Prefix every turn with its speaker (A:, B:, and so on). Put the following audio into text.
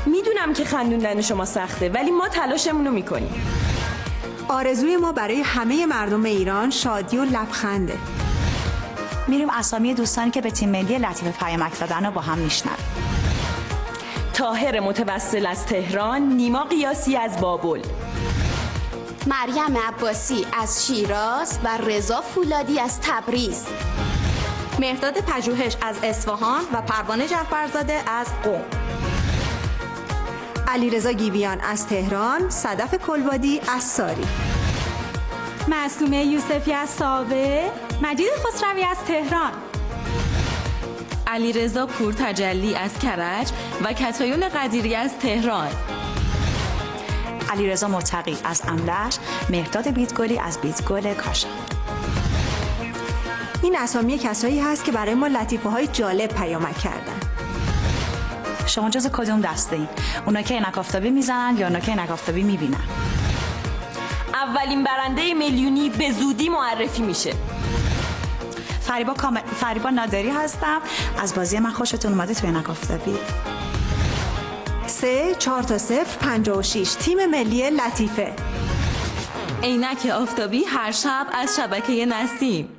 A: میدونم که خندوندن شما سخته، ولی ما تلاشمون رو میکنیم.
B: آرزوی ما برای همه مردم ایران شادی و لبخنده.
C: میریم اسامی دوستانی که به تیم ملی لطیفه پیامک زدن رو با هم میشنویم.
A: طاهر متوسل از تهران، نیما قیاسی از بابل،
D: مریم عباسی از شیراز و رضا فولادی از تبریز،
E: مهرداد پژوهش از اصفهان و پروانه جعفرزاده از قم،
B: علیرضا گیویان از تهران، صدف کلبادی از ساری،
F: معصومه یوسفی از ساوه، مجید خسروی از تهران،
A: علیرضا پور تجلی از کرج و کتایون قدیری از تهران،
C: علیرضا متقی از املش، مهرداد بیتگلی از بیتگل کاشان.
B: این اسامی کسایی هست که برای ما لطیفه‌های جالب پیامک کردن.
C: شما جز کدوم دسته این؟ اونا که عینک آفتابی میزنن یا اونا که عینک آفتابی میبینن؟
A: اولین برنده میلیونی به زودی معرفی میشه.
C: فریبا نادری هستم. از بازی من خوشتون اومده توی عینک آفتابی؟
B: 3-4-0-56 تیم ملی لطیفه.
A: عینک آفتابی هر شب از شبکه نسیم.